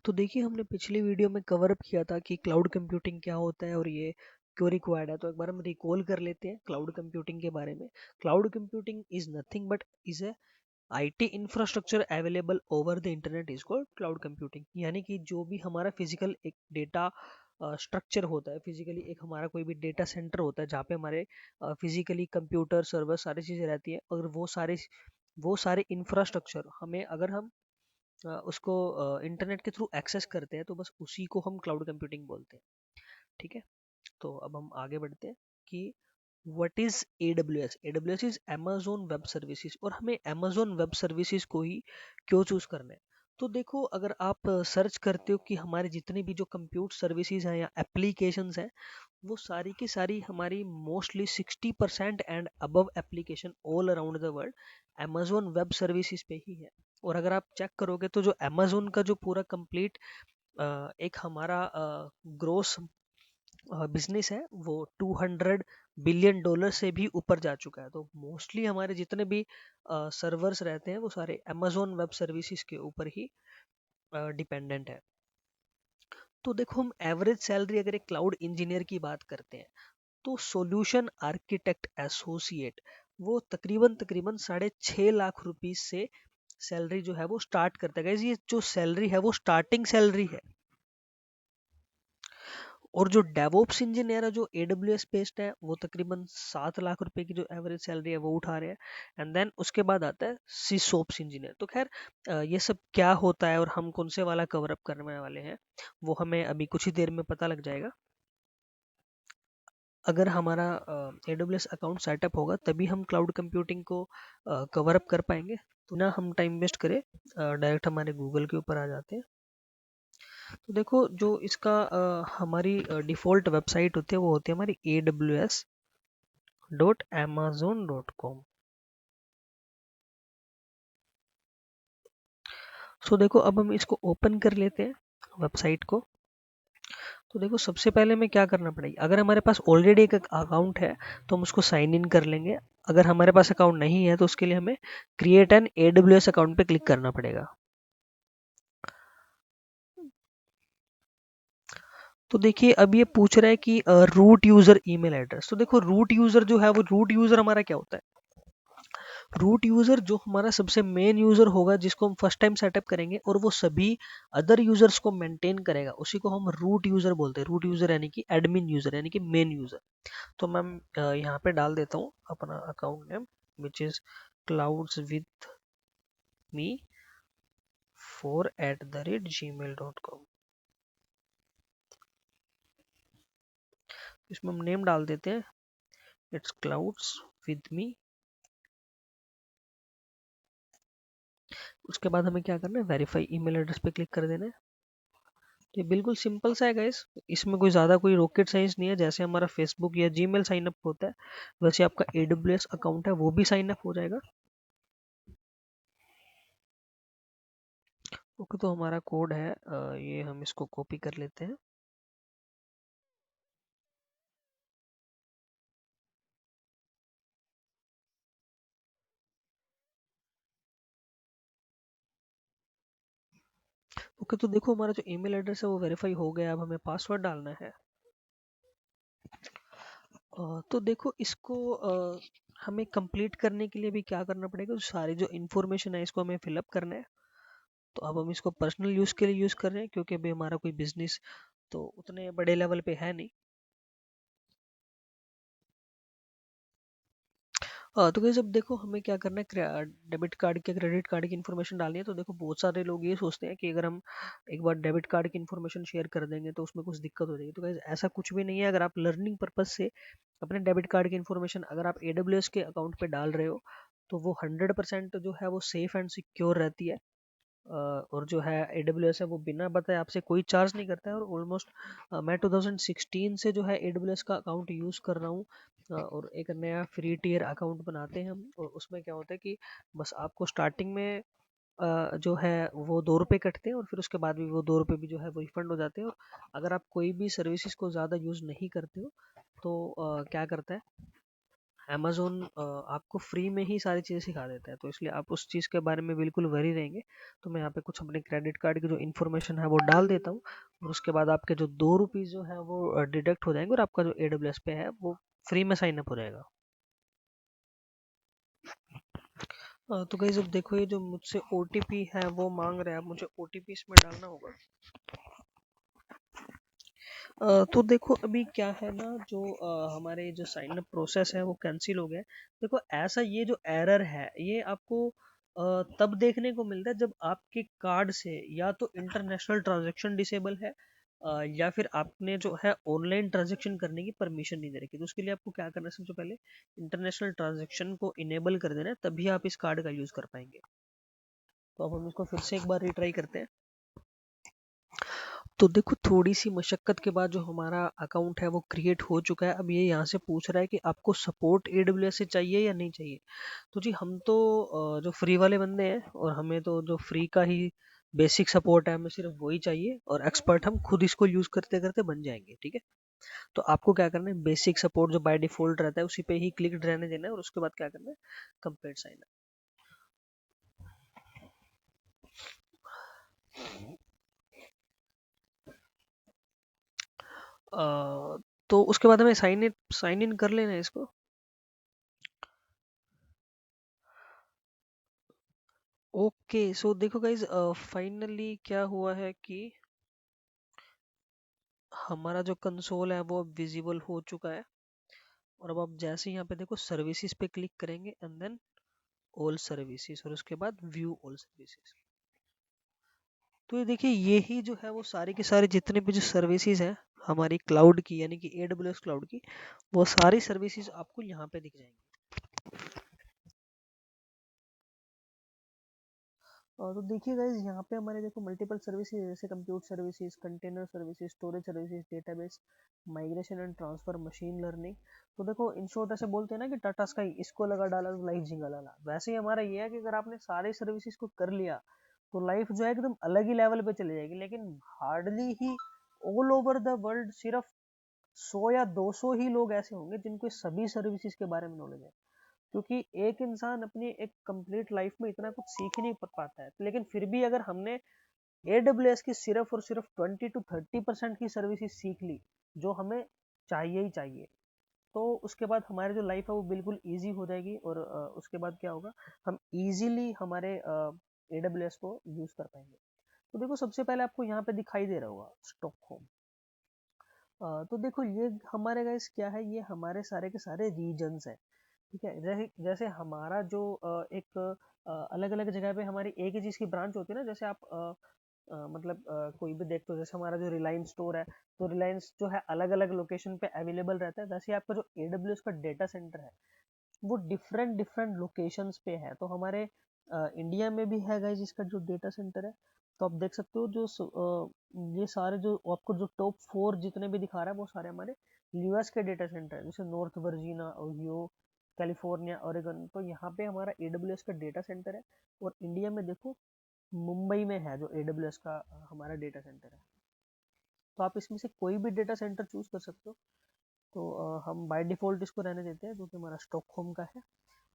तो देखिए हमने पिछली वीडियो में कवर अप किया था कि क्लाउड कंप्यूटिंग क्या होता है और ये क्यों रिक्वायर्ड है। तो एक बार हम रिकॉल कर लेते हैं क्लाउड कंप्यूटिंग के बारे में। Cloud computing is nothing but is a IT infrastructure available over the internet is called cloud computing. यानी कि जो भी हमारा फिजिकल एक डेटा स्ट्रक्चर होता है, फिजिकली एक हमारा कोई भी डेटा सेंटर होता है जहाँ पे हमारे फिजिकली कंप्यूटर सर्वर सारी चीज़ें रहती है, और वो सारे इंफ्रास्ट्रक्चर हमें अगर हम उसको इंटरनेट के थ्रू एक्सेस करते हैं तो बस उसी को हम क्लाउड कंप्यूटिंग बोलते हैं। ठीक है, तो अब हम आगे बढ़ते हैं कि what is AWS। AWS is Amazon web services, और हमें Amazon वेब सर्विसेज को ही क्यों चूज करना है। तो देखो, अगर आप सर्च करते हो कि हमारे जितने भी जो कंप्यूट सर्विसेज हैं या एप्लीकेशंस हैं, वो सारी की सारी हमारी mostly 60% and above application all around the world Amazon web services पे ही है। और अगर आप चेक करोगे तो जो अमेजोन का जो पूरा कंप्लीट एक हमारा ग्रोस बिजनेस है, वो $200 बिलियन से भी ऊपर जा चुका है। तो मोस्टली हमारे जितने भी सर्वर्स रहते हैं वो सारे अमेजोन वेब सर्विसेज के ऊपर ही डिपेंडेंट है। तो देखो, हम एवरेज सैलरी अगर एक क्लाउड इंजीनियर की बात करते हैं तो सॉल्यूशन आर्किटेक्ट एसोसिएट वो तकरीबन तकरीबन 6.5 लाख रुपीज से सैलरी जो है वो स्टार्ट करता है। Guys, ये जो सैलरी है वो स्टार्टिंग सैलरी है। और जो डेवोप्स इंजीनियर है जो AWS बेस्ड है वो तकरीबन 7 लाख रुपए की जो एवरेज सैलरी है वो उठा रहे हैं। एंड देन उसके बाद आता है सिसोप्स इंजीनियर। तो खैर, ये सब क्या होता है और हम कौन से वाला कवर अप करने वाले हैं वो हमें अभी कुछ ही देर में पता लग जाएगा। अगर हमारा AWS अकाउंट सेटअप होगा तभी हम क्लाउड कंप्यूटिंग को कवर अप कर पाएंगे। तो ना हम टाइम वेस्ट करें, डायरेक्ट हमारे गूगल के ऊपर आ जाते हैं। तो देखो, जो इसका हमारी डिफ़ॉल्ट वेबसाइट होती है वो होती है हमारी aws.amazon.com। सो देखो, अब हम इसको ओपन कर लेते हैं वेबसाइट को। तो देखो, सबसे पहले हमें क्या करना पड़ेगा, अगर हमारे पास ऑलरेडी एक अकाउंट है तो हम उसको साइन इन कर लेंगे। अगर हमारे पास अकाउंट नहीं है तो उसके लिए हमें क्रिएट एन AWS अकाउंट पे क्लिक करना पड़ेगा। तो देखिए, अब ये पूछ रहा है कि रूट यूजर ईमेल एड्रेस। तो देखो, रूट यूजर जो है वो रूट यूजर हमारा क्या होता है। रूट यूजर जो हमारा सबसे मेन यूजर होगा जिसको हम फर्स्ट टाइम सेटअप करेंगे और वो सभी अदर यूजर्स को मेंटेन करेगा, उसी को हम रूट यूजर बोलते हैं। रूट यूजर यानी कि एडमिन यूजर यानी कि मेन यूजर। तो मैं यहाँ पे डाल देता हूँ अपना account name, which is clouds with me 4@gmail.com। इसमें हम नेम डाल देते हैं, इट्स क्लाउड्स विद मी। उसके बाद हमें क्या करना है, वेरीफाई ईमेल एड्रेस पे क्लिक कर देना है। तो ये बिल्कुल सिंपल सा है गाइस, इसमें कोई ज़्यादा कोई रॉकेट साइंस नहीं है। जैसे हमारा फेसबुक या जीमेल साइन अप होता है वैसे आपका AWS अकाउंट है वो भी साइन अप हो जाएगा। ओके, तो हमारा कोड है, ये हम इसको कॉपी कर लेते हैं। ओके, तो देखो हमारा जो ईमेल एड्रेस है वो वेरीफाई हो गया। अब हमें पासवर्ड डालना है। तो देखो, इसको हमें कंप्लीट करने के लिए भी क्या करना पड़ेगा, तो सारी जो इन्फॉर्मेशन है इसको हमें फिलअप करना है। तो अब हम इसको पर्सनल यूज़ के लिए यूज़ कर रहे हैं क्योंकि अभी हमारा कोई बिजनेस तो उतने बड़े लेवल पे है नहीं। तो गाइस, अब देखो हमें क्या करना है, डेबिट कार्ड के क्रेडिट कार्ड की इन्फॉर्मेशन डालनी है। तो देखो, बहुत सारे लोग ये सोचते हैं कि अगर हम एक बार डेबिट कार्ड की इन्फॉर्मेशन शेयर कर देंगे तो उसमें कुछ दिक्कत हो जाएगी। तो गाइस, ऐसा कुछ भी नहीं है। अगर आप लर्निंग पर्पज से अपने डेबिट कार्ड की इन्फॉर्मेशन अगर आप AWS के अकाउंट पे डाल रहे हो तो वो 100% जो है वो सेफ एंड सिक्योर रहती है। और जो है AWS है वो बिना बताए आपसे कोई चार्ज नहीं करता है। और ऑलमोस्ट मैं 2016 से जो है AWS का अकाउंट यूज़ कर रहा हूँ। और एक नया फ्री टियर अकाउंट बनाते हैं हम, और उसमें क्या होता है कि बस आपको स्टार्टिंग में जो है वो ₹2 कटते हैं, और फिर उसके बाद भी वो ₹2 भी जो है वो रिफंड हो जाते हैं। और अगर आप कोई भी सर्विसेज को ज़्यादा यूज़ नहीं करते हो तो क्या करता है, अमेज़न आपको फ्री में ही सारी चीज़ें सिखा देता है, तो इसलिए आप उस चीज़ के बारे में बिल्कुल वरी रहेंगे। तो मैं यहाँ पे कुछ अपने क्रेडिट कार्ड की जो इन्फॉर्मेशन है वो डाल देता हूँ, और उसके बाद आपके जो 2 रुपीज़ जो है वो डिडक्ट हो जाएंगे, और आपका जो AWS पे है वो फ्री में साइन अप हो जाएगा। तो गाइस अब देखो, ये जो मुझसे OTP है वो मांग रहा है, अब मुझे OTP इसमें डालना होगा। तो देखो अभी क्या है ना, जो हमारे जो साइन अप प्रोसेस है वो कैंसिल हो गया है। देखो ऐसा, ये जो एरर है ये आपको तब देखने को मिलता है जब आपके कार्ड से या तो इंटरनेशनल ट्रांजैक्शन डिसेबल है, या फिर आपने जो है ऑनलाइन ट्रांजैक्शन करने की परमिशन नहीं दे रखी। तो उसके लिए आपको क्या करना है, सबसे पहले इंटरनेशनल ट्रांजैक्शन को इनेबल कर देना है, तभी आप इस कार्ड का यूज कर पाएंगे। तो अब हम इसको फिर से एक बार रिट्राई करते हैं। तो देखो, थोड़ी सी मशक्कत के बाद जो हमारा अकाउंट है वो क्रिएट हो चुका है। अब ये यहाँ से पूछ रहा है कि आपको सपोर्ट AWS से चाहिए या नहीं चाहिए। तो जी हम तो जो फ्री वाले बंदे हैं, और हमें तो जो फ्री का ही बेसिक सपोर्ट है, हमें सिर्फ वही चाहिए, और एक्सपर्ट हम खुद इसको यूज करते करते बन जाएंगे। ठीक है, तो आपको क्या करना है, बेसिक सपोर्ट जो बाय डिफॉल्ट रहता है उसी पे ही क्लिक रहने देना है, और उसके बाद क्या करना है, कंप्लीट साइन अप। तो उसके बाद हमें साइन इन कर लेना है इसको। ओके, सो देखो गाइज, फाइनली क्या हुआ है कि हमारा जो कंसोल है वो अब विजिबल हो चुका है। और अब आप जैसे यहाँ पे देखो, सर्विसेज पे क्लिक करेंगे, एंड देन ऑल सर्विसेज, और उसके बाद व्यू ऑल सर्विसेज। तो ये देखिए, ये ही जो है वो सारी की सारी जितने भी जो सर्विसेज हैं हमारी क्लाउड की, यानी कि AWS क्लाउड की, वो सारी सर्विसेज आपको यहाँ पे दिख जाएंगी। तो देखिए गाइज, यहाँ पे हमारे देखो मल्टीपल सर्विसेज, जैसे compute services, container services, storage services, database, migration and transfer, machine learning. तो देखो इन शॉर्ट ऐसे बोलते हैं ना कि टाटा स्काई इसको लगा डाला तो लाइफ झिंगा लाला, वैसे ही हमारा ये है कि अगर आपने सारे सर्विसेज को कर लिया तो लाइफ जो है एकदम अलग ही लेवल पे चली जाएगी। लेकिन hardly he all over the world सिर्फ 100 या 200 ही लोग ऐसे होंगे जिनको इस सभी सर्विसेज के बारे में नॉलेज है, क्योंकि एक इंसान अपनी एक कंप्लीट लाइफ में इतना कुछ सीख ही नहीं पाता है। लेकिन फिर भी अगर हमने AWS की सिर्फ और सिर्फ 20 to 30% की सर्विसेज सीख ली, जो हमें चाहिए ही चाहिए, तो उसके बाद हमारी जो लाइफ है वो बिल्कुल ईजी हो जाएगी। और उसके बाद क्या होगा, हम इजीली हमारे AWS को यूज कर पाएंगे। तो देखो, सबसे पहले आपको यहाँ पे दिखाई दे रहा होगा स्टॉकहोम। तो देखो, ये हमारे गाइस क्या है, ये हमारे सारे के सारे रीजन्स है। ठीक है, जैसे जैसे हमारा जो एक अलग अलग जगह पे हमारी एक ही चीज़ की ब्रांच होती है ना, जैसे आप मतलब कोई भी देखते हो, जैसे हमारा जो रिलायंस स्टोर है, तो रिलायंस जो है अलग अलग लोकेशन पे अवेलेबल रहता है, वैसे ही आपका जो AWS का डेटा सेंटर है वो डिफरेंट डिफरेंट लोकेशंस पे है। तो हमारे इंडिया में भी है गाइस इसका जो डेटा सेंटर है। तो आप देख सकते हो, जो ये सारे जो आपको जो टॉप 4 जितने भी दिखा रहा है वो सारे हमारे US के डेटा सेंटर है, जैसे north Virginia, Ohio, California, Oregon. तो यहाँ पे हमारा AWS का डेटा सेंटर है। और इंडिया में देखो, मुंबई में है जो AWS का हमारा डेटा सेंटर है। तो आप इसमें से कोई भी डेटा सेंटर चूज कर सकते हो। तो हम बाय डिफॉल्ट इसको रहने देते हैं, जो कि हमारा स्टॉकहोम का है।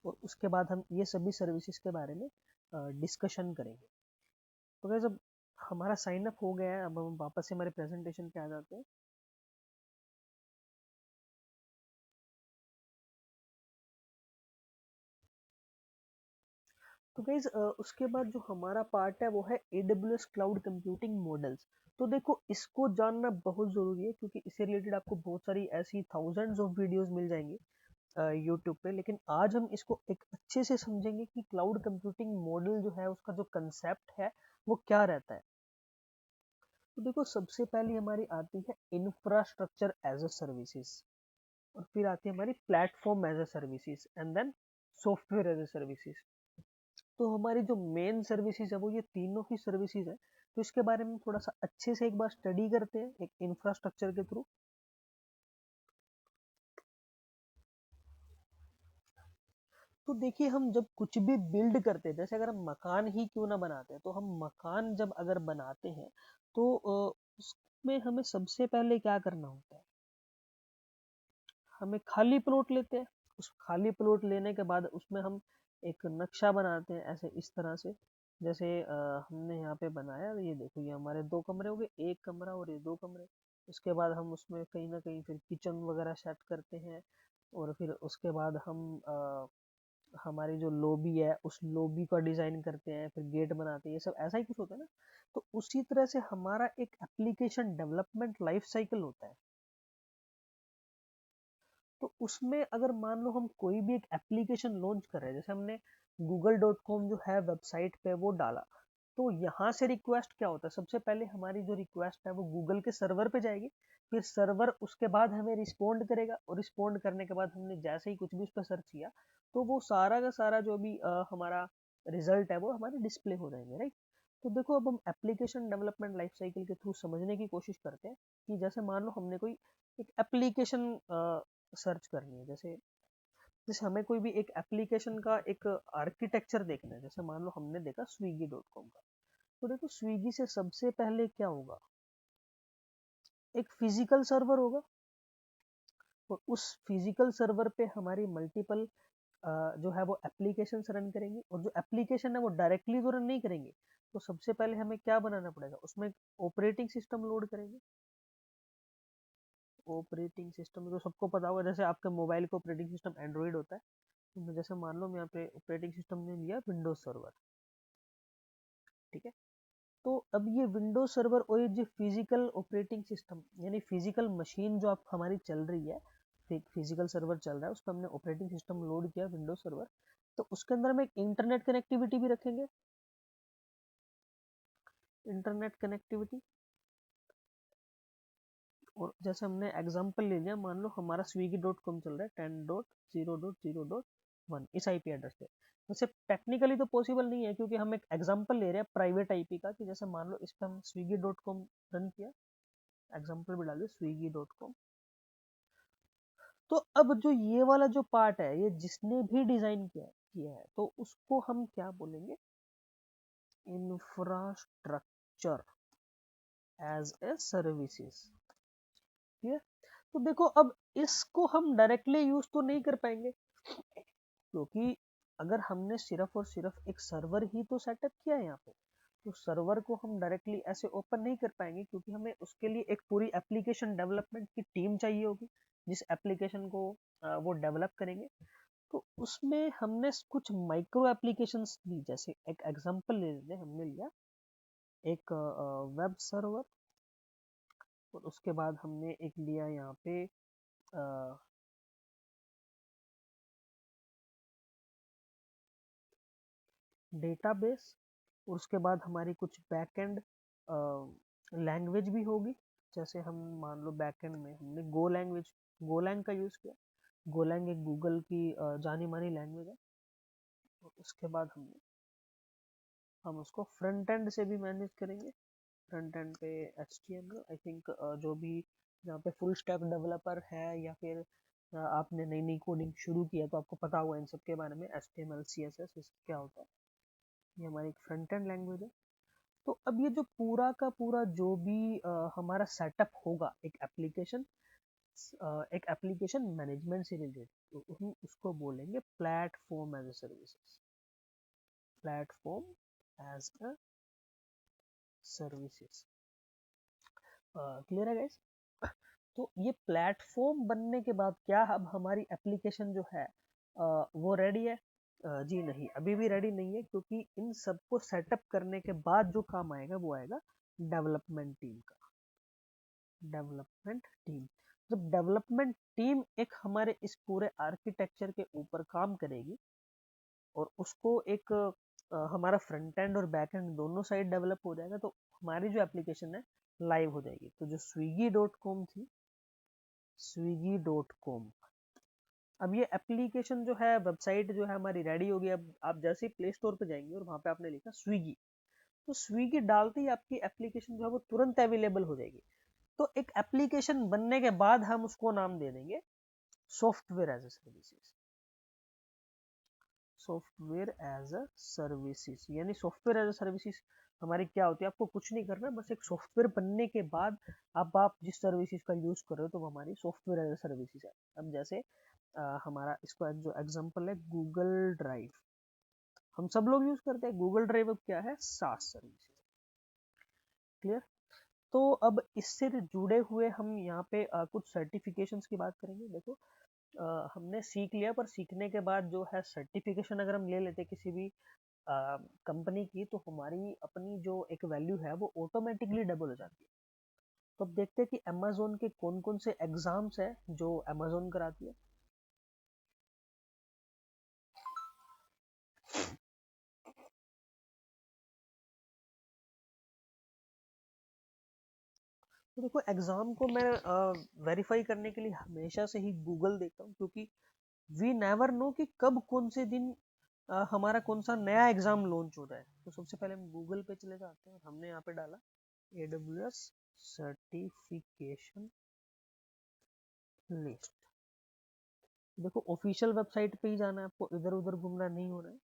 और उसके बाद हम ये सभी सर्विसेज के बारे में डिस्कशन करेंगे। तो गाइस, अब हमारा साइन अप हो गया है, अब हम वापस से हमारे प्रेजेंटेशन पे आ जाते हैं। तो गाइस, उसके बाद जो हमारा पार्ट है वो है AWS क्लाउड कंप्यूटिंग मॉडल्स। तो देखो, इसको जानना बहुत ज़रूरी है, क्योंकि इससे रिलेटेड आपको बहुत सारी ऐसी थाउजेंड्स ऑफ वीडियोस मिल जाएंगी यूट्यूब पे। लेकिन आज हम इसको एक अच्छे से समझेंगे कि क्लाउड कंप्यूटिंग मॉडल जो है उसका जो कंसेप्ट है वो क्या रहता है। तो देखो, सबसे पहले हमारी आती है इंफ्रास्ट्रक्चर एज अ सर्विसेज, और फिर आती है हमारी platform as a services, and then software as a services. तो हमारी जो मेन सर्विसेज है वो ये तीनों ही सर्विसेज है। तो इसके बारे में थोड़ा सा अच्छे से एक बार स्टडी करते हैं एक इंफ्रास्ट्रक्चर के थ्रू। तो देखिए, हम जब कुछ भी बिल्ड करते हैं, जैसे अगर हम मकान ही क्यों ना बनाते हैं, तो हम मकान जब अगर बनाते हैं तो उसमें हमें सबसे पहले क्या करना होता है, हमें खाली प्लॉट लेते हैं। उस खाली प्लॉट लेने के बाद उसमें हम एक नक्शा बनाते हैं ऐसे इस तरह से, जैसे हमने यहाँ पे बनाया, ये देखो ये हमारे 2 कमरे हो गए, एक कमरा और ये 2 कमरे। उसके बाद हम उसमें कहीं ना कहीं फिर किचन वगैरह सेट करते हैं, और फिर उसके बाद हम हमारी जो लॉबी है उस लॉबी का डिजाइन करते हैं, फिर गेट बनाते हैं, ये सब ऐसा ही कुछ होता है ना। तो उसी तरह से हमारा एक एप्लीकेशन डेवलपमेंट लाइफ साइकिल होता है। तो उसमें अगर मान लो हम कोई भी एक एप्लीकेशन लॉन्च कर रहे हैं, जैसे हमने google.com जो है वेबसाइट पे वो डाला, तो यहाँ से रिक्वेस्ट क्या होता है, सबसे पहले हमारी जो रिक्वेस्ट है वो गूगल के सर्वर पे जाएगी, फिर सर्वर उसके बाद हमें रिस्पोंड करेगा, और रिस्पोंड करने के बाद हमने जैसे ही कुछ भी उस पर सर्च किया, तो वो सारा का सारा जो भी हमारा रिजल्ट है वो हमारे डिस्प्ले हो जाएंगे, राइट। तो देखो अब हम एप्लीकेशन डेवलपमेंट लाइफ साइकिल के थ्रू समझने की कोशिश करते हैं कि जैसे मान लो हमने कोई एक एप्लीकेशन सर्च करनी है, जैसे जैसे हमें कोई भी एक एप्लीकेशन का एक आर्किटेक्चर देखना है, जैसे मान लो हमने देखा swiggy.com का, तो देखो स्विगी से सबसे पहले क्या होगा, एक फिजिकल सर्वर होगा, और उस फिजिकल सर्वर पे हमारी मल्टीपल जो है वो एप्लीकेशन रन करेंगी, और जो एप्लीकेशन है वो डायरेक्टली तो रन नहीं करेंगे, तो सबसे पहले हमें क्या बनाना पड़ेगा, उसमें ऑपरेटिंग सिस्टम लोड करेंगे। ऑपरेटिंग सिस्टम तो सबको पता होगा, जैसे आपके मोबाइल का ऑपरेटिंग सिस्टम एंड्रॉइड होता है, तो जैसे मान लो मैं यहाँ पे ऑपरेटिंग सिस्टम ने लिया विंडोज सर्वर, ठीक है। तो अब ये विंडोज सर्वर और ये जो फिजिकल ऑपरेटिंग सिस्टम यानी फिजिकल मशीन जो आप हमारी चल रही है, फिजिकल सर्वर चल रहा है, उस पर हमने ऑपरेटिंग सिस्टम लोड किया विंडोज सर्वर, तो उसके अंदर हम एक इंटरनेट कनेक्टिविटी भी रखेंगे, इंटरनेट कनेक्टिविटी। और जैसे हमने एग्जांपल ले लिया, मान लो हमारा swiggy.com चल रहा है 10.0.0.1 इस आईपी एड्रेस पे। वैसे टेक्निकली तो पॉसिबल नहीं है, क्योंकि हम एक एग्जांपल ले रहे हैं प्राइवेट आईपी का, कि जैसे मान लो इस पे हम swiggy.com रन किया, एग्जांपल भी डाल दिया swiggy.com। तो अब जो ये वाला जो पार्ट है, ये जिसने भी डिजाइन किया है, तो उसको हम क्या बोलेंगे, इंफ्रास्ट्रक्चर एज ए सर्विसेज। ठीक है। तो देखो अब इसको हम डायरेक्टली यूज तो नहीं कर पाएंगे, क्योंकि अगर हमने सिर्फ और सिर्फ एक सर्वर ही तो सेटअप किया है यहाँ पे, तो सर्वर को हम डायरेक्टली ऐसे ओपन नहीं कर पाएंगे, क्योंकि हमें उसके लिए एक पूरी एप्लीकेशन डेवलपमेंट की टीम चाहिए होगी, जिस एप्लीकेशन को वो डेवलप करेंगे। तो उसमें हमने कुछ माइक्रो एप्लीकेशंस ली, जैसे एक एग्जांपल ले लेते हैं, हमने लिया एक वेब सर्वर, और उसके बाद हमने एक लिया यहाँ पे डेटाबेस, और उसके बाद हमारी कुछ बैकएंड लैंग्वेज भी होगी, जैसे हम मान लो बैकएंड में हमने गोलैंग का यूज़ किया। गोलैंग एक गूगल की जानी मानी लैंग्वेज है। और उसके बाद हम उसको फ्रंट एंड से भी मैनेज करेंगे, फ्रंट एंड पे HTML आई थिंक, जो भी यहाँ पे फुल स्टैक डेवलपर है, या फिर आपने नई नई कोडिंग शुरू की है, तो आपको पता होगा इन सब के बारे में, HTML CSS क्या होता है। ये हमारी एक फ्रंट एंड लैंग्वेज है। तो अब ये जो पूरा का पूरा जो भी हमारा सेटअप होगा एक एप्लीकेशन मैनेजमेंट से रिलेटेड, तो हम उसको बोलेंगे platform as a services, platform as a services. Clear है गाइस। तो ये प्लेटफॉर्म बनने के बाद क्या अब हमारी एप्लीकेशन जो है वो रेडी है? जी नहीं, अभी भी रेडी नहीं है, क्योंकि इन सबको सेटअप करने के बाद जो काम आएगा वो आएगा डेवलपमेंट टीम का। डेवलपमेंट टीम, जब डेवलपमेंट टीम एक हमारे इस पूरे आर्किटेक्चर के ऊपर काम करेगी, और उसको एक हमारा फ्रंट एंड और बैक एंड दोनों साइड डेवलप हो जाएगा, तो हमारी जो एप्लीकेशन है लाइव हो जाएगी। तो जो swiggy.com थी, swiggy.com, अब ये एप्लीकेशन जो है, वेबसाइट जो है हमारी रेडी हो गई। अब आप जैसे ही प्ले स्टोर पे जाएंगे और वहां पे आपने लिखा स्विगी, तो स्विगी डालते ही आपकी एप्लीकेशन जो है वो तुरंत अवेलेबल हो जाएगी। तो एक एप्लीकेशन बनने के बाद हम उसको नाम दे देंगे software as a services. Software as a services यानी सॉफ्टवेयर एज अ सर्विसेज हमारी क्या होती है, आपको कुछ नहीं करना, बस एक सॉफ्टवेयर बनने के बाद अब आप जिस सर्विसेज का यूज कर रहे हो, तो वो हमारी सॉफ्टवेयर एज अ सर्विसेज है। अब जैसे हमारा इसको जो एग्जांपल है गूगल ड्राइव, हम सब लोग यूज करते हैं गूगल ड्राइव। अब क्या है, सास सर्विस। क्लियर। तो अब इससे जुड़े हुए हम यहाँ पे कुछ सर्टिफिकेशंस की बात करेंगे। देखो हमने सीख लिया, पर सीखने के बाद जो है सर्टिफिकेशन अगर हम ले लेते किसी भी कंपनी की, तो हमारी अपनी जो एक वैल्यू है वो ऑटोमेटिकली डबल हो जाती है। तो अब देखते हैं कि अमेजोन के कौन कौन से एग्जाम्स है जो अमेजोन कराती है। तो देखो एग्जाम को मैं वेरीफाई करने के लिए हमेशा से ही गूगल देखता हूँ, क्योंकि वी नेवर नो कि कब कौन से दिन हमारा कौन सा नया एग्जाम लॉन्च हो रहा है। तो सबसे पहले हम गूगल पे चले जाते हैं और हमने यहाँ पे डाला AWS सर्टिफिकेशन लिस्ट। देखो ऑफिशियल वेबसाइट पे ही जाना है आपको, इधर उधर घूमना नहीं हो रहा है।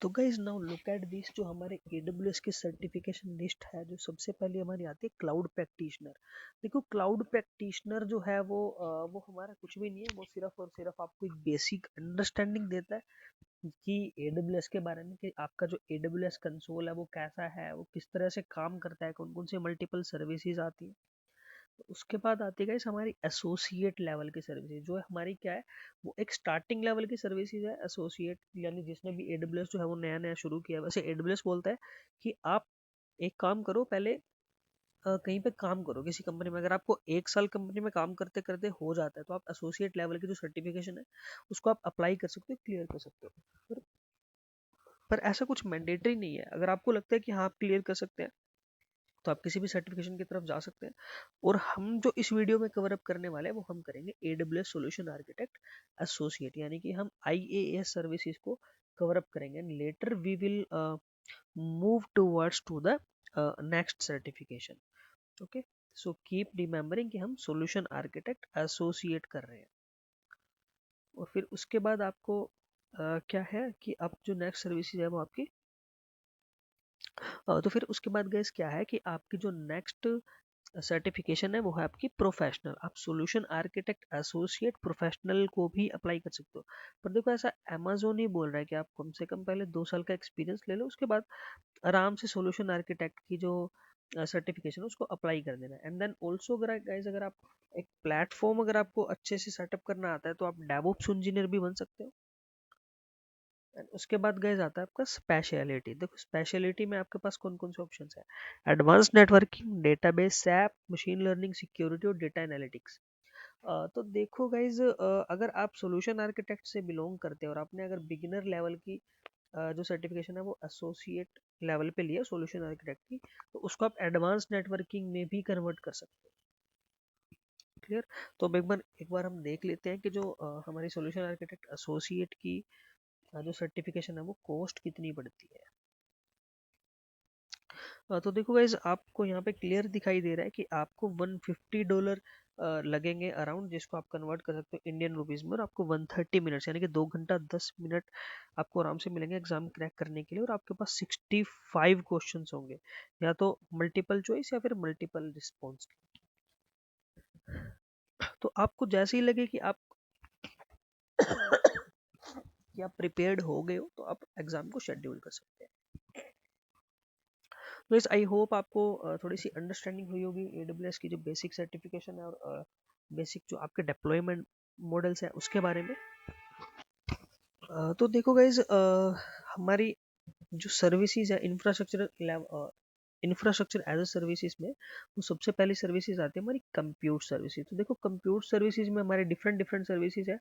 तो guys now look at this, जो हमारे AWS की सर्टिफिकेशन लिस्ट है, जो सबसे पहले हमारी आती है क्लाउड प्रैक्टिशनर। देखो क्लाउड प्रैक्टिशनर जो है वो हमारा कुछ भी नहीं है, वो सिर्फ और सिर्फ आपको एक बेसिक अंडरस्टैंडिंग देता है कि AWS के बारे में, कि आपका जो AWS कंसोल है वो कैसा है, वो किस तरह से काम करता है, कौन कौन सी मल्टीपल सर्विसेज आती है। उसके बाद आती है गाइस हमारी एसोसिएट लेवल की सर्विसेज, जो हमारी क्या है, वो एक स्टार्टिंग लेवल की सर्विसेज है। एसोसिएट यानी जिसने भी AWS जो है वो नया नया शुरू किया है, वैसे AWS बोलता है कि आप एक काम करो, पहले कहीं पे काम करो किसी कंपनी में। अगर आपको 1 साल कंपनी में काम करते करते हो जाता है, तो आप एसोसिएट लेवल की जो सर्टिफिकेशन है उसको आप अप्लाई कर सकते हो, क्लियर कर सकते हो। पर, पर ऐसा कुछ मैंडेटरी नहीं है। अगर आपको लगता है कि हाँ आप क्लियर कर सकते हैं, तो आप किसी भी सर्टिफिकेशन की तरफ जा सकते हैं। और हम जो इस वीडियो में कवर अप करने वाले हैं वो हम करेंगे AWS सॉल्यूशन आर्किटेक्ट एसोसिएट, यानी कि हम IaaS सर्विसेज को कवर अप करेंगे। And later we will move towards to the next certification. Okay, so keep remembering कि हम सॉल्यूशन आर्किटेक्ट एसोसिएट कर रहे हैं। और फिर उसके बाद आपको क्या है कि आप जो नेक्स्ट सर्विसेज है वो आपकी तो फिर उसके बाद गैस क्या है कि आपकी जो नेक्स्ट सर्टिफिकेशन है वो है आपकी प्रोफेशनल। आप सॉल्यूशन आर्किटेक्ट एसोसिएट प्रोफेशनल को भी अप्लाई कर सकते हो। पर देखो ऐसा अमेजोन ही बोल रहा है कि आप कम से कम पहले 2 साल का एक्सपीरियंस ले लो, उसके बाद आराम से सॉल्यूशन आर्किटेक्ट की जो सर्टिफिकेशन है उसको अप्लाई कर देना। एंड देन ऑल्सो अगर गाइस अगर आप एक प्लेटफॉर्म अगर आपको अच्छे से सेटअप करना आता है, तो आप डेवऑप्स इंजीनियर भी बन सकते हो। And उसके बाद गए जाता है आपका स्पेशलिटी। देखो स्पेशलिटी में आपके पास कौन कौन से ऑप्शन है, advance networking, database, SAP, machine learning, security और डेटा एनालिटिक्स। तो देखो गाइज, अगर आप सॉल्यूशन आर्किटेक्ट से बिलोंग करते हैं और आपने अगर बिगिनर लेवल की जो सर्टिफिकेशन है वो एसोसिएट लेवल पे लिया सॉल्यूशन आर्किटेक्ट की, तो उसको आप एडवांस नेटवर्किंग में भी कन्वर्ट कर सकते हैं। क्लियर। तो अब एक बार हम देख लेते हैं कि जो हमारी सॉल्यूशन आर्किटेक्ट एसोसिएट की जो सर्टिफिकेशन है वो कॉस्ट कितनी पड़ती है। तो देखो गाइज, आपको यहाँ पे क्लियर दिखाई दे रहा है कि आपको $150 लगेंगे अराउंड, जिसको आप कन्वर्ट कर सकते हो इंडियन रुपीज में। और आपको 130 मिनट्स यानी कि 2 घंटा 10 मिनट आपको आराम से मिलेंगे एग्जाम क्रैक करने के लिए। और आपके पास 65 क्वेश्चन होंगे, या तो मल्टीपल चॉइस या फिर मल्टीपल रिस्पॉन्स। तो आपको जैसे ही लगे कि आप प्रिपेयर्ड हो गए हो, तो आप एग्जाम को शेड्यूल कर सकते हैं। तो इस आई होप आपको थोड़ी सी अंडरस्टैंडिंग हुई होगी AWS की जो बेसिक सर्टिफिकेशन है और बेसिक जो आपके डिप्लॉयमेंट मॉडल्स है उसके बारे में। तो देखो गाइज, हमारी जो सर्विसेज है इंफ्रास्ट्रक्चर एज अ सर्विसेज में, वो सबसे पहली सर्विसेज आती है हमारी कंप्यूट सर्विसेज। तो देखो कंप्यूट सर्विसेज में हमारे डिफरेंट डिफरेंट सर्विसेज है,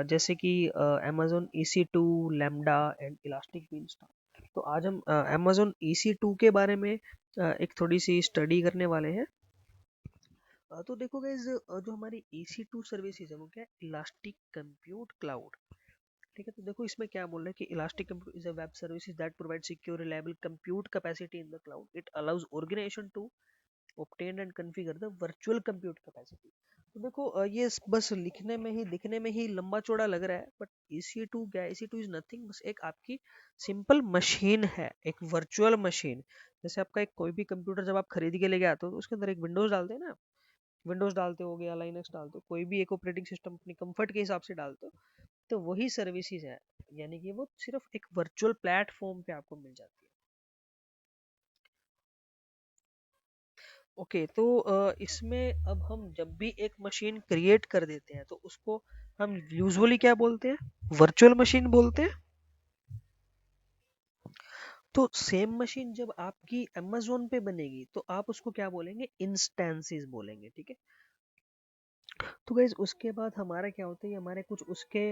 जैसे कि Amazon EC2, lambda and elastic beanstalk. तो आज हम Amazon EC2 के बारे में एक थोड़ी सी स्टडी करने वाले हैं। तो देखो गाइज, जो हमारी EC2 सर्विसेज है वो क्या है, इलास्टिक कंप्यूट क्लाउड। ठीक है, तो देखो इसमें क्या बोल रहा है कि elastic compute is a web services that provide secure reliable compute capacity in the cloud. It allows organisation to obtain and configure the virtual compute capacity। तो देखो ये बस लिखने में ही दिखने में ही लंबा चौड़ा लग रहा है, बट EC2 क्या है, EC2 इज नथिंग, बस एक आपकी सिंपल मशीन है, एक वर्चुअल मशीन। जैसे आपका एक कोई भी कंप्यूटर जब आप खरीद के लेके आते हो तो उसके अंदर एक विंडोज डालते हैं ना, विंडोज डालते हो या लाइनक्स डालते हो, कोई भी एक ऑपरेटिंग सिस्टम अपनी कंफर्ट के हिसाब से डालते हो, तो वही सर्विसेज है। यानी कि वो सिर्फ एक वर्चुअल प्लेटफॉर्म पे आपको मिल जाती है। ओके, तो इसमें अब हम जब भी एक मशीन क्रिएट कर देते हैं तो उसको हम यूजुअली क्या बोलते हैं, वर्चुअल मशीन बोलते हैं। तो सेम मशीन जब आपकी अमेज़न पे बनेगी तो आप उसको क्या बोलेंगे, इंस्टेंसेस बोलेंगे। ठीक है, तो गाइज उसके बाद हमारा क्या होता है, हमारे कुछ उसके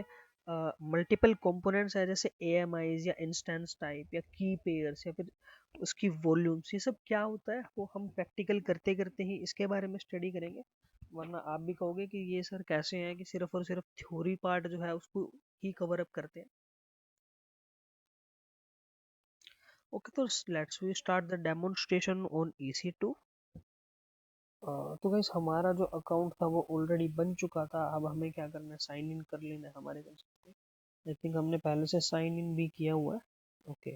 मल्टीपल कंपोनेंट्स है, जैसे AMIs या इंस्टेंस टाइप या की पेयर्स या फिर उसकी वॉल्यूम्स, ये सब क्या होता है वो हम प्रैक्टिकल करते करते ही इसके बारे में स्टडी करेंगे। वरना आप भी कहोगे कि ये सर कैसे हैं कि सिर्फ और सिर्फ थ्योरी पार्ट जो है उसको ही कवर अप करते हैं। ओके, तो let's we start the demonstration on EC2। तो गाइस हमारा जो अकाउंट था वो ऑलरेडी बन चुका था, अब हमें क्या करना है, साइन इन कर लेना है हमारे कंसोल पे। आई थिंक हमने पहले से साइन इन भी किया हुआ है। ओके,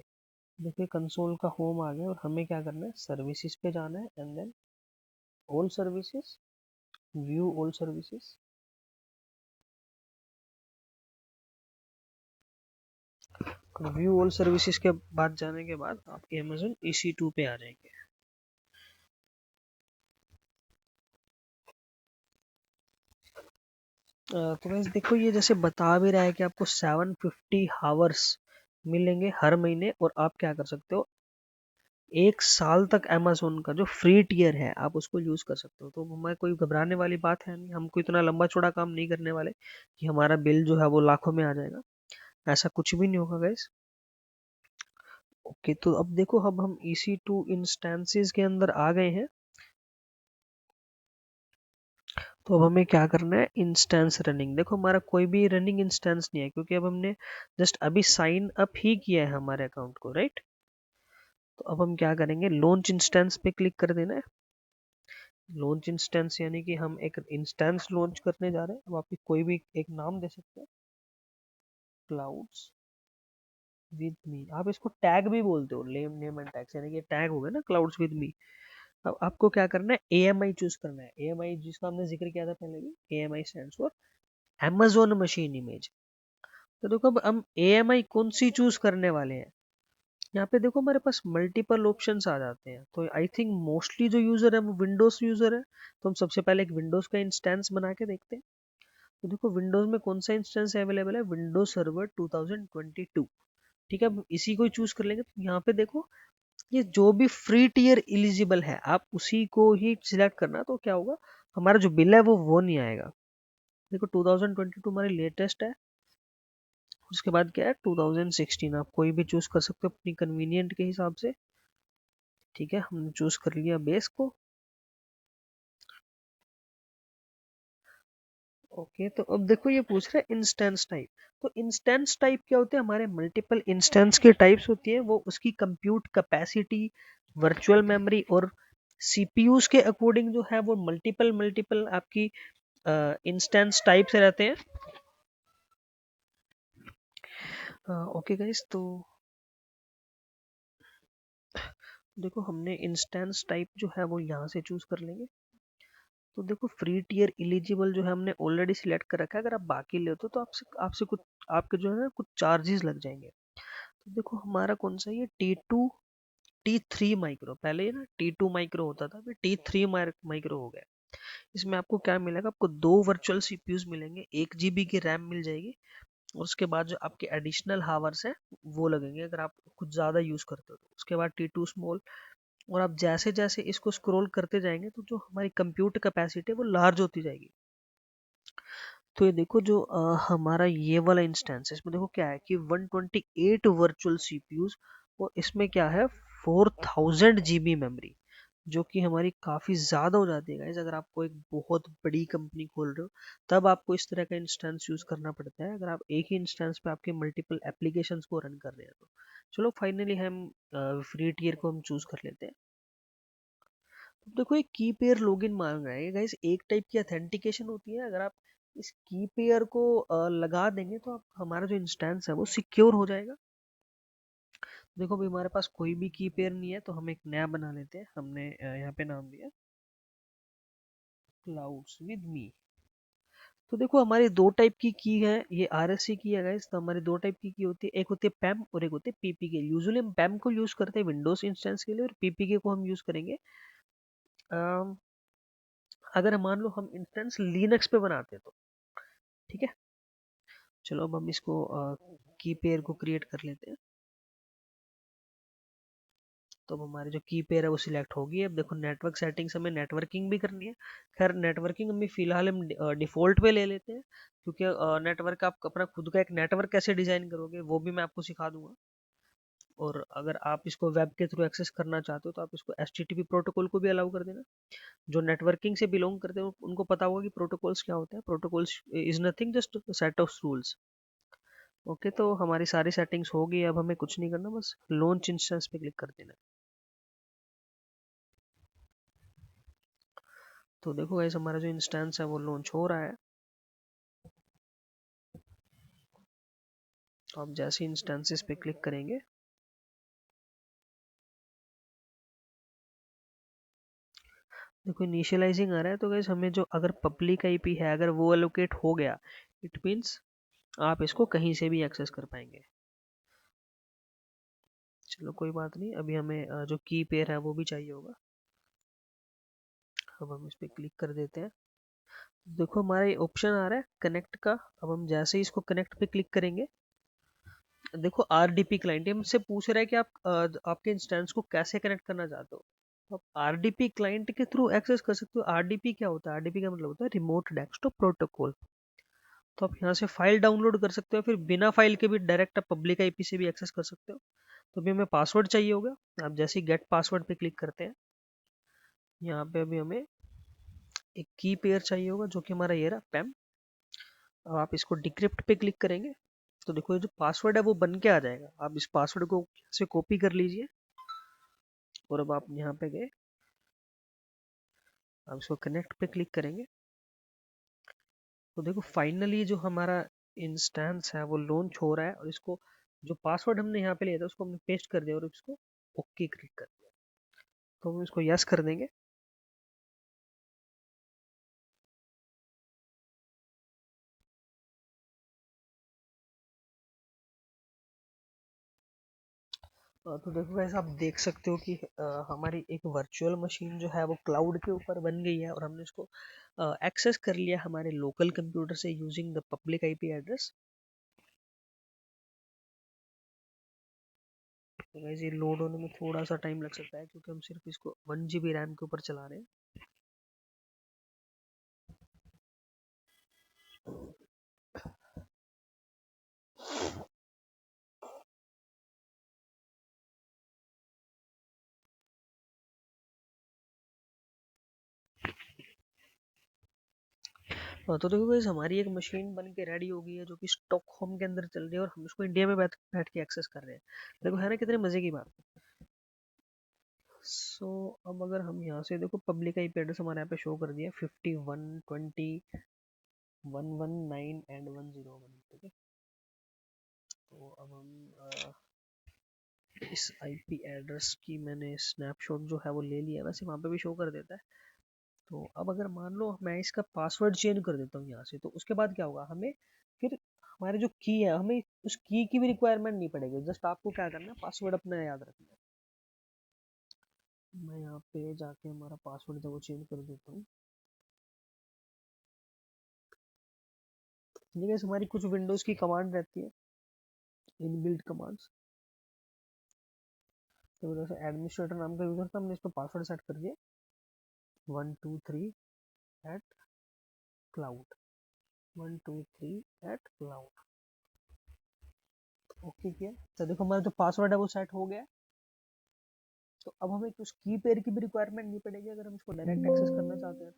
देखिए कंसोल का होम आ गया और हमें क्या करना है, सर्विसेज पे जाना है and then all services, view all services. View all services के बाद जाने के बाद आप Amazon EC2 पे आ जाएंगे। तो गाइस देखो ये जैसे बता भी रहा है कि आपको 750 आवर्स मिलेंगे हर महीने, और आप क्या कर सकते हो, 1 साल तक Amazon का जो फ्री टियर है आप उसको यूज कर सकते हो। तो हमें कोई घबराने वाली बात है नहीं, हमको इतना लंबा चौड़ा काम नहीं करने वाले कि हमारा बिल जो है वो लाखों में आ जाएगा, ऐसा कुछ भी नहीं होगा गाइस। ओके, तो अब देखो अब हम EC2 इंस्टेंसेस के अंदर आ गए हैं। तो अब हमें क्या करना है, इंस्टेंस रनिंग। देखो हमारा कोई भी रनिंग इंस्टेंस नहीं है क्योंकि अब हमने जस्ट अभी साइन अप ही किया है हमारे अकाउंट को, राइट। तो अब हम क्या करेंगे, लॉन्च इंस्टेंस पे क्लिक कर देना है। लॉन्च इंस्टेंस यानी कि हम एक इंस्टेंस लॉन्च करने जा रहे हैं। अब आप कोई भी एक नाम दे सकते हैं, क्लाउड्स विद मी। आप इसको टैग भी बोलते हो, नेम एंड टैग्स, यानी कि टैग हो गया ना क्लाउड्स विद मी। अब आपको क्या करना है, AMI चूज करना है। AMI जिसका हमने जिक्र किया था पहले भी, AMI stands for Amazon machine image. तो देखो अब हम AMI कौन सी चूज करने वाले हैं, यहाँ पे देखो हमारे पास मल्टीपल ऑप्शंस आ जाते हैं। तो आई थिंक मोस्टली जो यूजर है वो विंडोज यूजर है, तो हम सबसे पहले एक विंडोज का इंस्टेंस बना के देखते हैं। तो देखो विंडोज में कौन सा इंस्टेंस अवेलेबल है, विंडोज सर्वर 2022। ठीक है, अब इसी को चूज कर लेंगे। तो यहाँ पे देखो ये जो भी फ्री टियर एलिजिबल है आप उसी को ही सिलेक्ट करना, तो क्या होगा, हमारा जो बिल है वो नहीं आएगा। देखो 2022 हमारी लेटेस्ट है, उसके बाद क्या है 2016। आप कोई भी चूज कर सकते हो अपनी कन्वीनियंट के हिसाब से। ठीक है, हमने चूज कर लिया बेस को। ओके, तो अब देखो ये पूछ रहा है इंस्टेंस टाइप। तो इंस्टेंस टाइप क्या होते हैं, हमारे मल्टीपल इंस्टेंस के टाइप्स होती है, वो उसकी कंप्यूट कैपेसिटी, वर्चुअल मेमोरी और CPUs के अकॉर्डिंग जो है वो मल्टीपल मल्टीपल आपकी इंस्टेंस टाइप से रहते हैं। ओके गाइस, तो देखो हमने इंस्टेंस टाइप जो है वो यहाँ से चूज कर लेंगे। तो देखो फ्री टियर एलिजिबल जो है हमने ऑलरेडी सिलेक्ट कर रखा है, अगर आप बाकी लेते हो तो आपसे आपसे कुछ आपके जो है ना कुछ चार्जेस लग जाएंगे। तो देखो हमारा कौन सा, ये T3 माइक्रो, पहले ये ना T2 माइक्रो होता था, फिर T3 माइक्रो हो गया। इसमें आपको क्या मिलेगा, आपको दो वर्चुअल CPUs मिलेंगे, 1 GB की रैम मिल जाएगी, और उसके बाद जो आपके एडिशनल हावर्स है वो लगेंगे अगर आप कुछ ज़्यादा यूज़ करते हो तो। उसके बाद T2 स्मॉल, और आप जैसे जैसे इसको स्क्रॉल करते जाएंगे तो जो हमारी कंप्यूटर कैपेसिटी है वो लार्ज होती जाएगी। तो ये देखो जो हमारा ये वाला इंस्टेंस है, इसमें देखो क्या है कि 128 वर्चुअल CPUs, और इसमें क्या है 4000 GB मेमोरी, जो कि हमारी काफ़ी ज़्यादा हो जाती है गाइस। अगर आपको एक बहुत बड़ी कंपनी खोल रहे हो तब आपको इस तरह का इंस्टेंस यूज़ करना पड़ता है, अगर आप एक ही इंस्टेंस पे आपके मल्टीपल एप्लीकेशंस को रन कर रहे हैं तो। चलो फाइनली हम फ्री टियर को हम चूज़ कर लेते हैं। तो देखो एक की पेयर लॉगिन मांग रहा है गाइस, एक टाइप की ऑथेंटिकेशन होती है। अगर आप इस की पेयर को लगा देंगे तो आप हमारा जो इंस्टेंस है वो सिक्योर हो जाएगा। देखो अभी हमारे पास कोई भी की पेयर नहीं है तो हम एक नया बना लेते हैं। हमने यहाँ पे नाम दिया क्लाउड्स विद मी। तो देखो हमारी दो टाइप की है, ये आरएससी की है गाइस। तो हमारी दो टाइप की होती है, एक होती है पैम और एक होती है पीपीके। यूजुअली हम पैम को यूज करते हैं विंडोज इंस्टेंस के लिए और पीपीके को हम यूज करेंगे अम, अगर मान लो हम इंस्टेंस लिनक्स पे बनाते हैं तो। ठीक है, चलो अब हम इसको की पेयर को क्रिएट कर लेते हैं। तो अब हमारी जो की पेयर है वो सिलेक्ट होगी। अब देखो नेटवर्क सेटिंग्स हमें नेटवर्किंग भी करनी है। खैर नेटवर्किंग हम फिलहाल हम डिफॉल्ट पे ले लेते हैं, क्योंकि नेटवर्क आप अपना खुद का एक नेटवर्क कैसे डिजाइन करोगे वो भी मैं आपको सिखा दूंगा। और अगर आप इसको वेब के थ्रू एक्सेस करना चाहते हो तो आप इसको एचटीटीपी प्रोटोकॉल को भी अलाउ कर देना। जो नेटवर्किंग से बिलोंग करते हैं उनको पता होगा कि प्रोटोकॉल्स क्या होते हैं। Protocols is nothing just set of rules. Okay, तो हमारी सारी सेटिंग्स हो गई। अब हमें कुछ नहीं करना, बस लॉन्च इंस्टेंस पे क्लिक कर देना है। तो देखो गाइस हमारा जो इंस्टेंस है वो लॉन्च हो रहा है। तो आप जैसे इंस्टेंसेस पे क्लिक करेंगे देखो इनिशियलाइजिंग आ रहा है। तो गाइस हमें जो अगर पब्लिक आईपी है अगर वो एलोकेट हो गया, इट मीन्स आप इसको कहीं से भी एक्सेस कर पाएंगे। चलो कोई बात नहीं, अभी हमें जो की पेयर है वो भी चाहिए होगा। अब हम इस पर क्लिक कर देते हैं। देखो हमारा ये ऑप्शन आ रहा है कनेक्ट का। अब हम जैसे ही इसको कनेक्ट पे क्लिक करेंगे, देखो आरडीपी क्लाइंट हमसे पूछ रहा है कि आप आपके इंस्टेंस को कैसे कनेक्ट करना चाहते हो। तो आप आरडीपी क्लाइंट के थ्रू एक्सेस कर सकते हो। आरडीपी क्या होता है? आरडीपी का मतलब होता है रिमोट डेस्कटॉप प्रोटोकॉल। तो आप यहाँ से फाइल डाउनलोड कर सकते हो, फिर बिना फाइल के भी डायरेक्ट आप पब्लिक आईपी से भी एक्सेस कर सकते हो। तो अभी हमें पासवर्ड चाहिए होगा। आप जैसे ही गेट पासवर्ड पे क्लिक करते हैं, यहाँ पे अभी हमें एक की पेयर चाहिए होगा जो कि हमारा ये रहा पैम। अब आप इसको डिक्रिप्ट पे क्लिक करेंगे तो देखो ये जो पासवर्ड है वो बन के आ जाएगा। आप इस पासवर्ड को से कॉपी कर लीजिए और अब आप यहाँ पे गए, आप इसको कनेक्ट पे क्लिक करेंगे तो देखो फाइनली जो हमारा इंस्टेंस है वो लॉन्च हो रहा है। और इसको जो पासवर्ड हमने यहाँ पे लिया था उसको हमने पेस्ट कर दिया और इसको ओके क्लिक कर दिया। तो हम इसको यस कर देंगे। तो देखो वैसे आप देख सकते हो कि हमारी एक वर्चुअल मशीन जो है वो क्लाउड के ऊपर बन गई है और हमने इसको एक्सेस कर लिया हमारे लोकल कंप्यूटर से using the public IP address. तो गाइस ये लोड होने में थोड़ा सा टाइम लग सकता है क्योंकि हम सिर्फ इसको 1 GB रैम के ऊपर चला रहे हैं। तो देखो गाइस हमारी एक मशीन बन के रेडी हो गई है जो कि स्टॉकहोम के अंदर चल रही है और हम उसको इंडिया में बैठ बैठ के एक्सेस कर रहे हैं। देखो है ना कितने मजे की बात। सो अब अगर हम यहाँ से देखो पब्लिक आईपी एड्रेस हमारे यहाँ पे शो कर दिया 5120 119 एंड 101। ठीक है, तो अब हम इस आईपी एड्रेस की मैंने स्नैपशॉट जो है वो ले लिया, वैसे वहाँ पे भी शो कर देता है। तो अब अगर मान लो मैं इसका पासवर्ड चेंज कर देता हूँ यहाँ से, तो उसके बाद क्या होगा? हमें फिर हमारे जो की है हमें उस की की भी रिक्वायरमेंट नहीं पड़ेगी। जस्ट आपको क्या करना है, पासवर्ड अपना याद रखना है। मैं यहाँ पे जाके हमारा पासवर्ड जो वो चेंज कर देता हूँ। ठीक है, हमारी कुछ विंडोज की कमांड रहती है, इनबिल्ट कमांड्स। तो जैसे एडमिनिस्ट्रेटर नाम का यूजर था, हमने इस पर पासवर्ड सेट कर दिया 123@cloud 123@cloud। ओके किया तो देखो हमारा जो पासवर्ड है वो सेट हो गया। तो अब हमें उस की पेयर की भी रिक्वायरमेंट नहीं पड़ेगी अगर हम इसको डायरेक्ट एक्सेस करना चाहते हैं।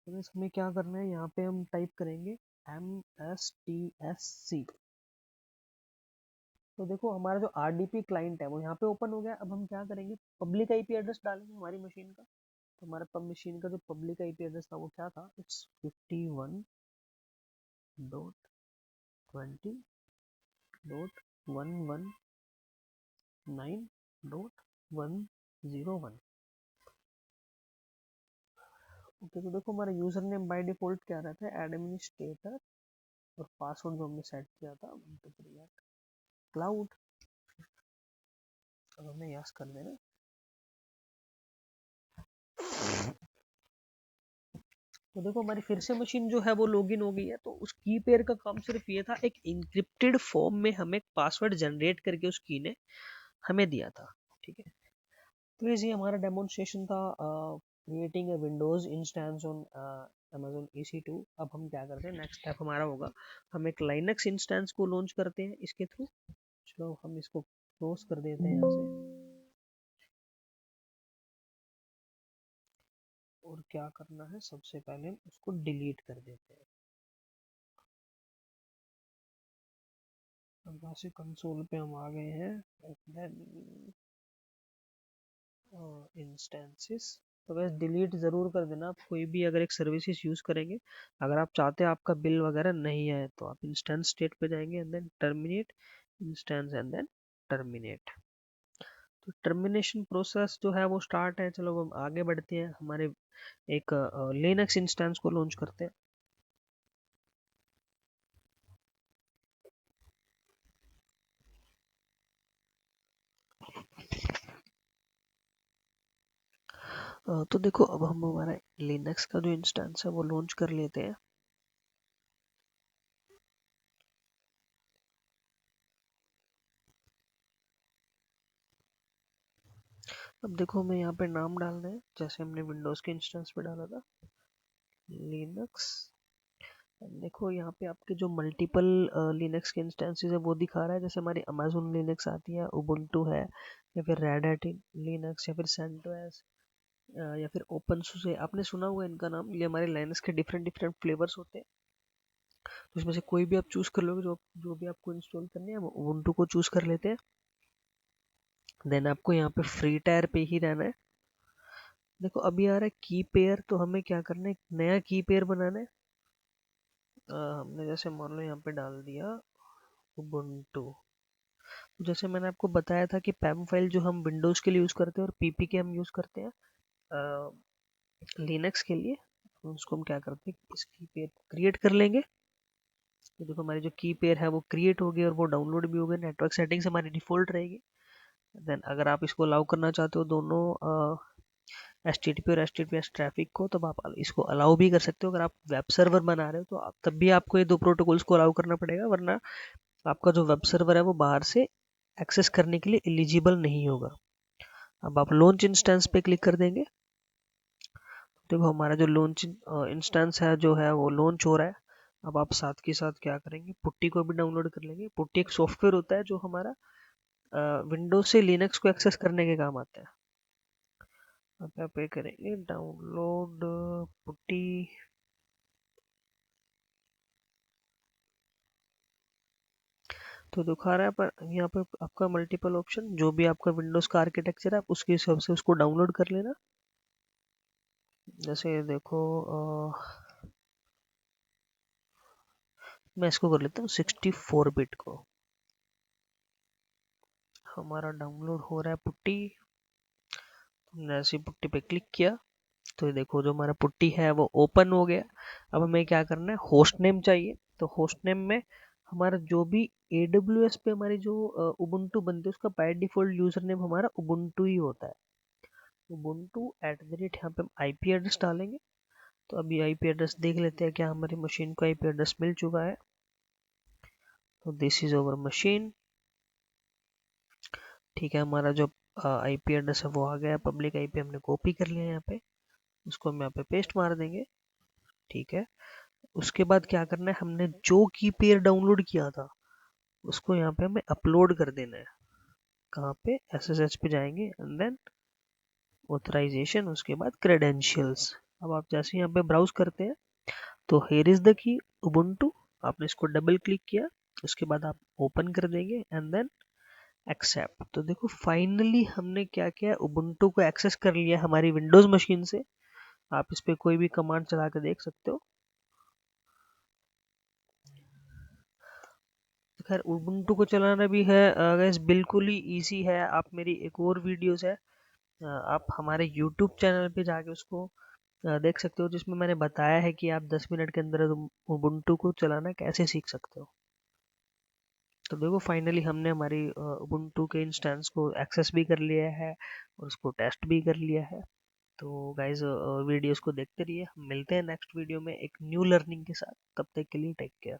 तो इसमें क्या करना है, यहाँ पे हम टाइप करेंगे MSTSC। तो देखो हमारा जो RDP क्लाइंट है वो यहाँ पे ओपन हो गया। अब हम क्या करेंगे, पब्लिक आईपी एड्रेस डालेंगे हमारी मशीन का। तो हमारे मशीन का जो पब्लिक आईपी एड्रेस था वो क्या था, इट्स 51.20.119.101। ओके, तो देखो हमारा यूजर नेम बाय डिफॉल्ट क्या रहता है, एडमिनिस्ट्रेटर, और पासवर्ड जो हमने सेट किया था क्लाउड। अब हमने यस कर देना। तो देखो हमारी फिर से मशीन जो है वो लॉगिन हो गई है। तो उस की पेयर का काम सिर्फ ये था, एक इंक्रिप्टेड फॉर्म में हमें पासवर्ड जनरेट करके उस की ने हमें दिया था। ठीक है, तो ये हमारा डेमोन्स्ट्रेशन था creating a Windows instance on Amazon EC2। अब हम क्या करते हैं, नेक्स्ट स्टेप हमारा होगा, हम एक लाइनक्स इंस्टेंस को लॉन्च करते हैं इसके थ्रू। चलो हम इसको क्लोज कर देते हैं यहाँ से। और क्या करना है, सबसे पहले हम उसको डिलीट कर देते हैं। अब यहाँ से कंसोल पे हम आ गए हैं, इंस्टेंसेस। तो बस डिलीट ज़रूर कर देना आप कोई भी अगर एक सर्विसेज यूज़ करेंगे। अगर आप चाहते हैं आपका बिल वगैरह नहीं आए तो आप इंस्टेंस स्टेट पे जाएंगे and then terminate instance and then terminate. तो टर्मिनेशन प्रोसेस जो है वो स्टार्ट है। चलो हम आगे बढ़ते हैं, हमारे एक लिनक्स इंस्टेंस को लॉन्च करते हैं। तो देखो अब हम हमारा लिनक्स का जो इंस्टेंस है वो लॉन्च कर लेते हैं। अब देखो हमें यहाँ पे नाम डालना है जैसे हमने विंडोज़ के इंस्टेंस पे डाला था, लिनक्स। देखो यहाँ पे आपके जो मल्टीपल लिनक्स के इंस्टेंसेस है वो दिखा रहा है, जैसे हमारी अमेजोन लिनक्स आती है, उबुंटू है, या फिर रेड हैट लिनक्स, या फिर सेंटोस, या फिर ओपन सूसे। आपने सुना होगा इनका नाम। ये हमारे लिनक्स के डिफरेंट डिफरेंट फ्लेवर्स होते हैं। तो इसमें से कोई भी आप चूज कर लोगे, जो जो भी आपको इंस्टॉल करनी है, वो उबुंटू को चूज कर लेते हैं। देन आपको यहाँ पे फ्री टायर पे ही रहना है। देखो अभी आ रहा है की पेयर, तो हमें क्या करना है, एक नया की पेयर बनाना है। हमने जैसे मान लो यहाँ पे डाल दिया उबुंटू। जैसे मैंने आपको बताया था कि पैम फाइल जो हम विंडोज़ के लिए यूज़ करते हैं और पीपी के हम यूज़ करते हैं लिनक्स के लिए। उसको हम क्या करते हैं, इसकी पेयर क्रिएट कर लेंगे। तो देखो हमारी जो की पेयर है वो क्रिएट हो गई और वो डाउनलोड भी हो गई। नेटवर्क सेटिंग्स हमारी डिफ़ॉल्ट रहेगी। देन अगर आप इसको अलाउ करना चाहते हो दोनों HTTP और HTTPS ट्रैफिक को, तब आप इसको अलाउ भी कर सकते हो। अगर आप वेब सर्वर बना रहे हो तो आप तब भी आपको ये दो प्रोटोकॉल्स को अलाउ करना पड़ेगा, वरना आपका जो वेब सर्वर है वो बाहर से एक्सेस करने के लिए एलिजिबल नहीं होगा। अब आप लॉन्च इंस्टेंस पे क्लिक कर देंगे। देखो हमारा जो लॉन्च इंस्टेंस है जो है वो लॉन्च हो रहा है। अब आप साथ के साथ क्या करेंगे, पुट्टी को भी डाउनलोड कर लेंगे। पुट्टी एक सॉफ्टवेयर होता है जो हमारा विंडोज से लिनक्स को एक्सेस करने के काम आता है। अब आप ये करेंगे डाउनलोड पुट्टी। तो दिखा रहा है पर यहाँ पे आपका मल्टीपल ऑप्शन, जो भी आपका विंडोज का आर्किटेक्चर है आप उसके हिसाब से उसको डाउनलोड कर लेना। जैसे देखो मैं इसको कर लेता हूँ 64 बिट को। हमारा डाउनलोड हो रहा है पुट्टी। हमने ऐसी पुट्टी पे क्लिक किया तो ये देखो जो हमारा पुट्टी है वो ओपन हो गया। अब हमें क्या करना है, होस्ट नेम चाहिए। तो होस्ट नेम में हमारा जो भी AWS पे हमारी जो उबुंटू बनती है उसका बाय डिफॉल्ट यूजर नेम हमारा उबुंटू ही होता है। उबुंटू @ यहाँ पे हम IP एड्रेस डालेंगे। तो अभी IP एड्रेस देख लेते हैं क्या हमारी मशीन को IP एड्रेस मिल चुका है। तो दिस इज अवर मशीन। ठीक है, हमारा जो IP एड्रेस है वो आ गया। पब्लिक IP हमने कॉपी कर लिया है यहाँ पे, उसको हम यहाँ पे पेस्ट मार देंगे। ठीक है, उसके बाद क्या करना है, हमने जो की पेयर डाउनलोड किया था उसको यहाँ पे हमें अपलोड कर देना है। कहाँ पे, SSH पे जाएंगे एंड देन ऑथराइजेशन, उसके बाद क्रेडेंशियल्स। अब आप जैसे यहाँ पे ब्राउज करते हैं तो here is the key Ubuntu, आपने इसको डबल क्लिक किया, उसके बाद आप ओपन कर देंगे एंड देन एक्सेप्ट। तो देखो फाइनली हमने क्या किया, उबुंटू को एक्सेस कर लिया हमारी विंडोज मशीन से। आप इस पे कोई भी कमांड चला के देख सकते हो। खैर उबुंटू को चलाना भी है गाइस, बिल्कुल ही इजी है। आप मेरी एक और वीडियोस है, आप हमारे यूट्यूब चैनल पे जाके उसको देख सकते हो, जिसमें मैंने बताया है कि आप 10 मिनट के अंदर उबुंटू को चलाना कैसे सीख सकते हो। तो देखो फाइनली हमने हमारी उबुंटू के इंस्टेंस को एक्सेस भी कर लिया है और उसको टेस्ट भी कर लिया है। तो गाइज वीडियोस को देखते रहिए, हम मिलते हैं नेक्स्ट वीडियो में एक न्यू लर्निंग के साथ। तब तक के लिए टेक केयर।